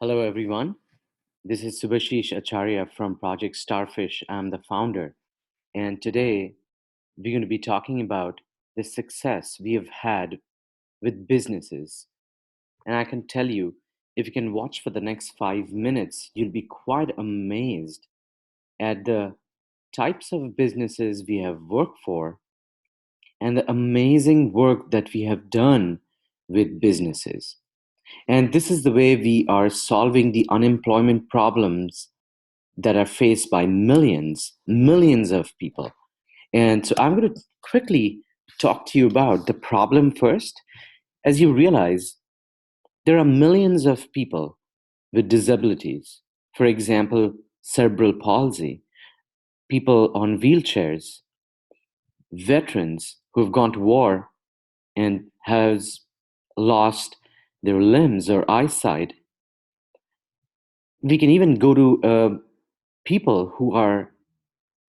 Hello, everyone. This is Subhashish Acharya from Project Starfish. I'm the founder. And today we're going to be talking about the success we have had with businesses. And I can tell you, if you can watch for the next 5 minutes, you'll be quite amazed at the types of businesses we have worked for and the amazing work that we have done with businesses. And this is the way we are solving the unemployment problems that are faced by millions of people. And so I'm going to quickly talk to you about the problem first. As you realize, there are millions of people with disabilities. For example, cerebral palsy, people on wheelchairs, veterans who've gone to war and has lost their limbs or eyesight. We can even go to people who are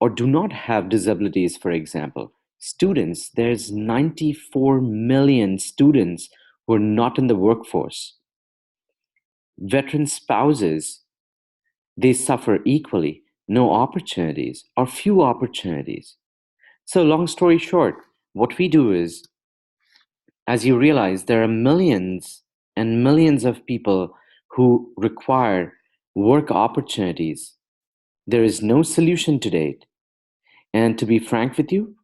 or do not have disabilities, for example. Students, there's 94 million students who are not in the workforce. Veteran spouses, they suffer equally, no opportunities or few opportunities. So, long story short, what we do is, as you realize, there are millions and millions of people who require work opportunities. There is no solution to date. And to be frank with you,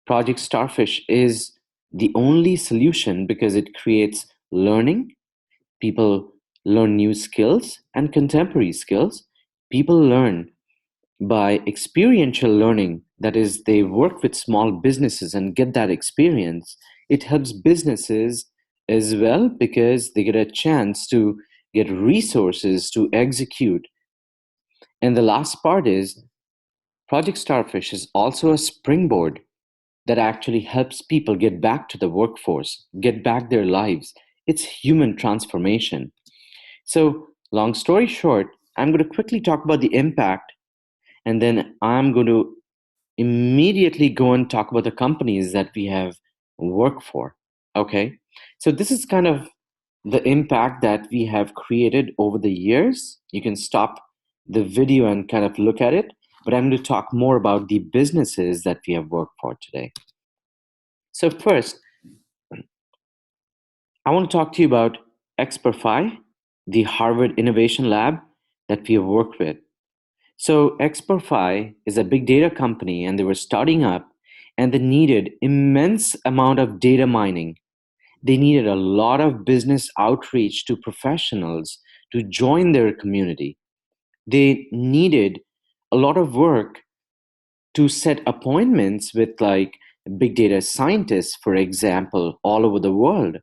Project Starfish is the only solution because it creates learning. People learn new skills and contemporary skills. People learn by experiential learning. That is, they work with small businesses and get that experience. It helps businesses as well because they get a chance to get resources to execute. And the last part is Project Starfish is also a springboard that actually helps people get back to the workforce, get back their lives. It's human transformation. So, long story short, I'm going to quickly talk about the impact, and then I'm going to immediately go and talk about the companies that we have worked for. Okay. So, this is kind of the impact that we have created over the years. You can stop the video and kind of look at it, but I'm going to talk more about the businesses that we have worked for today. So, first, I want to talk to you about Xperfy, the Harvard Innovation Lab that we have worked with. So, Xperfy is a big data company and they were starting up and they needed immense amount of data mining. They needed a lot of business outreach to professionals to join their community. They needed a lot of work to set appointments with like big data scientists, for example, all over the world.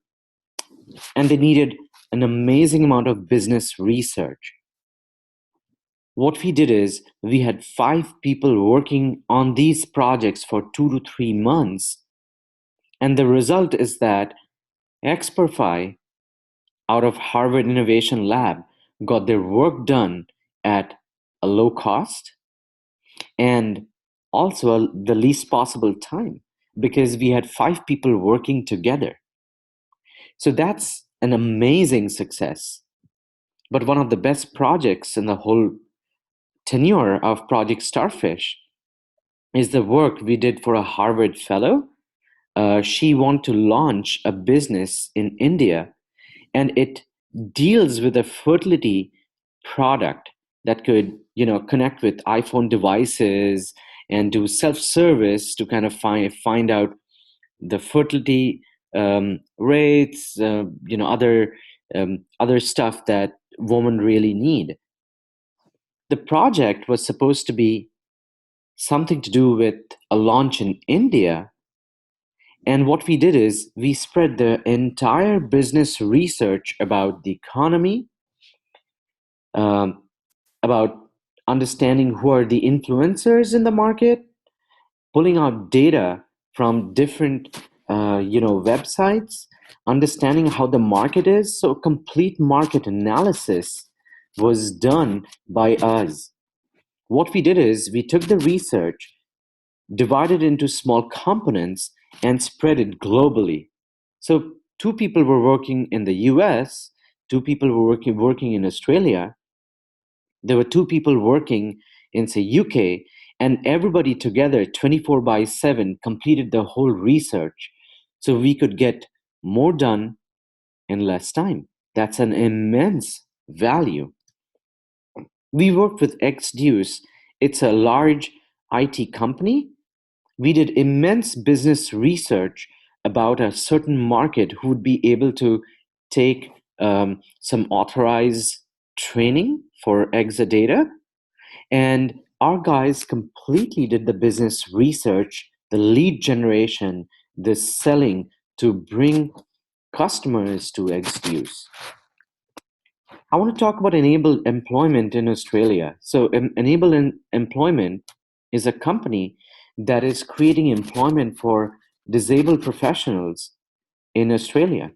And they needed an amazing amount of business research. What we did is we had 5 people working on these projects for 2 to 3 months. And the result is that Xperfy out of Harvard Innovation Lab got their work done at a low cost and also the least possible time because we had 5 people working together. So that's an amazing success. But one of the best projects in the whole tenure of Project Starfish is the work we did for a Harvard fellow. She wanted to launch a business in India, and it deals with a fertility product that could, connect with iPhone devices and do self-service to kind of find out the fertility rates, other stuff that women really need. The project was supposed to be something to do with a launch in India. And what we did is we spread the entire business research about the economy, um, about understanding who are the influencers in the market, pulling out data from different, websites, understanding how the market is. So, complete market analysis was done by us. What we did is we took the research, divided into small components, and spread it globally. So, 2 people were working in the US, two people were working in Australia, there were two people working in, say, UK, and everybody together 24 by 7 completed the whole research so we could get more done in less time. That's an immense value. We worked with XDuce. It's a large IT company. We did immense business research about a certain market who would be able to take some authorized training for Exadata. And our guys completely did the business research, the lead generation, the selling to bring customers to XDuce. I want to talk about enabled employment in Australia. So, enabled employment is a company that is creating employment for disabled professionals in Australia.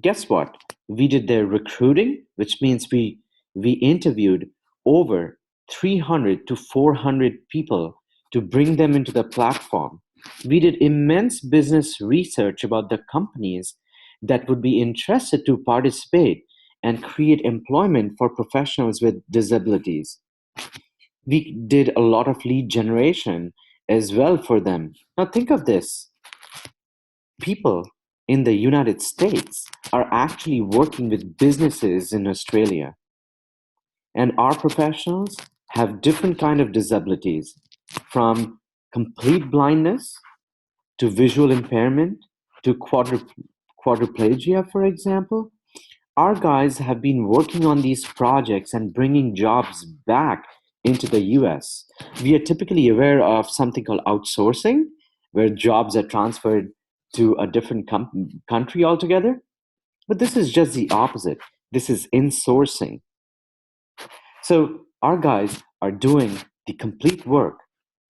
Guess what? We did their recruiting, which means we interviewed over 300 to 400 people to bring them into the platform. We did immense business research about the companies that would be interested to participate and create employment for professionals with disabilities. We did a lot of lead generation as well for them. Now think of this, people in the United States are actually working with businesses in Australia. And our professionals have different kind of disabilities, from complete blindness to visual impairment to quadriplegia, for example. Our guys have been working on these projects and bringing jobs back into the US. We are typically aware of something called outsourcing, where jobs are transferred to a different country altogether. But this is just the opposite. This is insourcing. So our guys are doing the complete work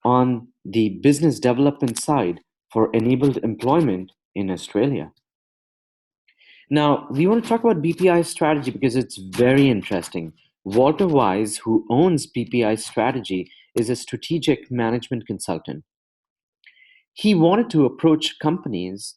on the business development side for enabled employment in Australia. Now, we want to talk about BPI strategy because it's very interesting. Walter Wise, who owns BPI strategy, is a strategic management consultant. He wanted to approach companies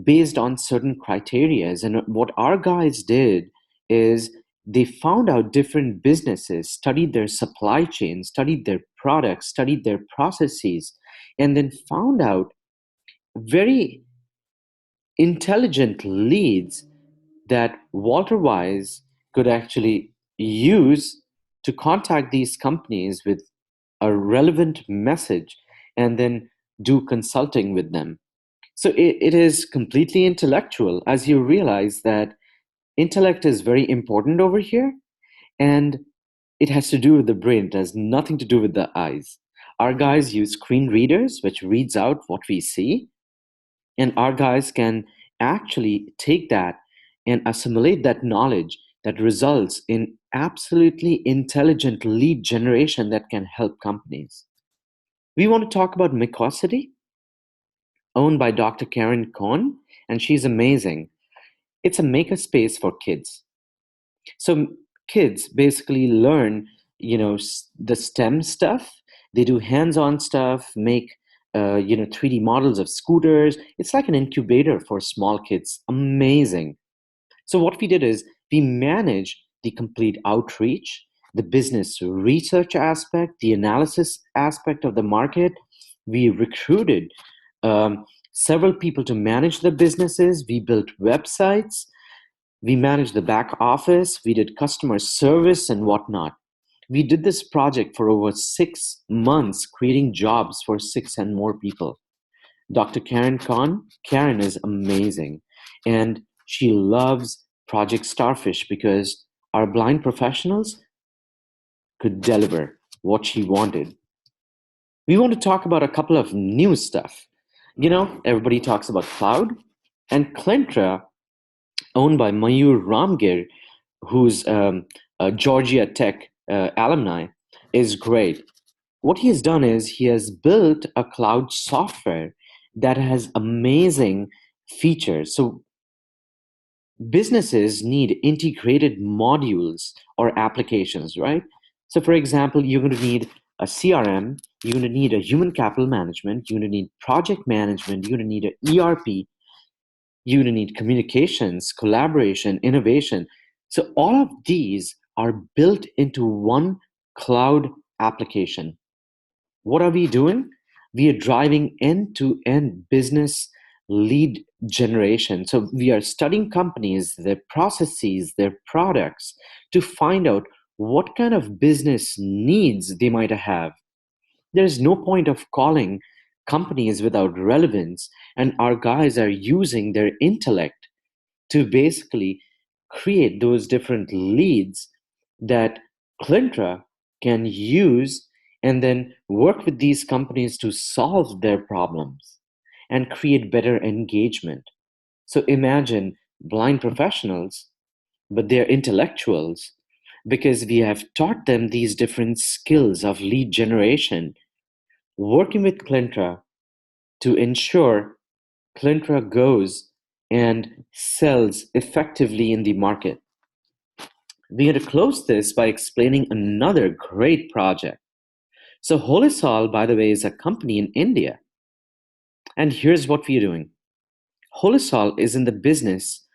based on certain criterias, and what our guys did is they found out different businesses, studied their supply chain, studied their products, studied their processes, and then found out very intelligent leads that Walter Wise could actually use to contact these companies with a relevant message and then do consulting with them. So it is completely intellectual, as you realize that intellect is very important over here, and it has to do with the brain. It has nothing to do with the eyes. Our guys use screen readers, which reads out what we see, and our guys can actually take that and assimilate that knowledge that results in absolutely intelligent lead generation that can help companies. We want to talk about Micosity, owned by Dr. Karen Cohn, and she's amazing. It's a makerspace for kids. So kids basically learn, the STEM stuff. They do hands-on stuff, make 3D models of scooters. It's like an incubator for small kids. Amazing. So what we did is we managed the complete outreach, the business research aspect, the analysis aspect of the market. We recruited several people to manage the businesses. We built websites. We managed the back office. We did customer service and whatnot. We did this project for over 6 months, creating jobs for six and more people. Dr. Karen Khan, Karen is amazing. And she loves Project Starfish because our blind professionals could deliver what she wanted. We want to talk about a couple of new stuff. Everybody talks about cloud, and Clintra, owned by Mayur Ramgir, who's a Georgia Tech alumni, is great. What he has done is he has built a cloud software that has amazing features. So businesses need integrated modules or applications, right? So for example, you're going to need a CRM, you're going to need a human capital management, you're going to need project management, you're going to need an ERP, you're going to need communications, collaboration, innovation. So all of these are built into one cloud application. What are we doing? We are driving end to end business lead generation. So we are studying companies, their processes, their products to find out what kind of business needs they might have. There's no point of calling companies without relevance, and our guys are using their intellect to basically create those different leads that Clintra can use and then work with these companies to solve their problems and create better engagement. So imagine blind professionals, but they're intellectuals because we have taught them these different skills of lead generation, working with Clintra to ensure Clintra goes and sells effectively in the market. We're going to close this by explaining another great project. So, Holisol, by the way, is a company in India. And here's what we're doing. Holisol is in the business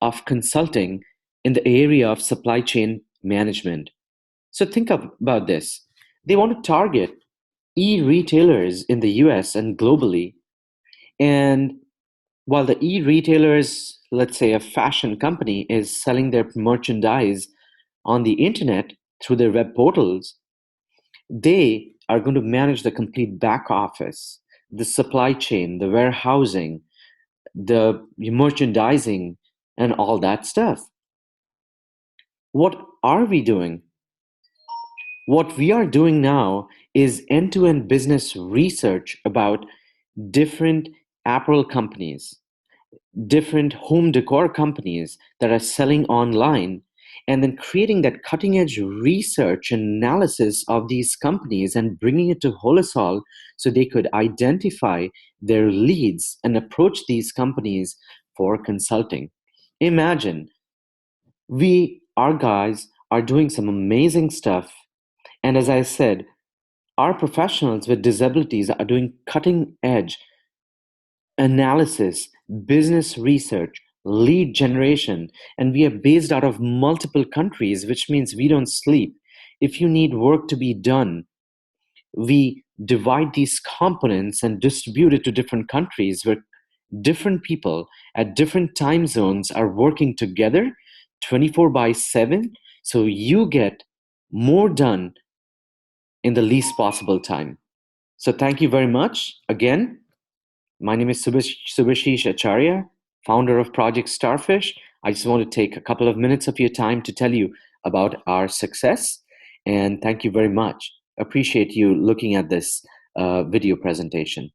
of consulting in the area of supply chain management. So, think about this. They want to target e retailers in the US and globally. And while the e-retailers, let's say a fashion company, is selling their merchandise on the internet through their web portals, they are going to manage the complete back office, the supply chain, the warehousing, the merchandising, and all that stuff. What are we doing? What we are doing now is end to end business research about different apparel companies, different home decor companies that are selling online, and then creating that cutting edge research and analysis of these companies and bringing it to Holisol so they could identify their leads and approach these companies for consulting. Imagine our guys are doing some amazing stuff. And as I said, our professionals with disabilities are doing cutting edge analysis, business research, lead generation, and we are based out of multiple countries, which means we don't sleep. If you need work to be done, we divide these components and distribute it to different countries where different people at different time zones are working together 24 by 7. So you get more done in the least possible time. So thank you very much again. My name is Subhashish Acharya, founder of Project Starfish. I just want to take a couple of minutes of your time to tell you about our success. And thank you very much. Appreciate you looking at this video presentation.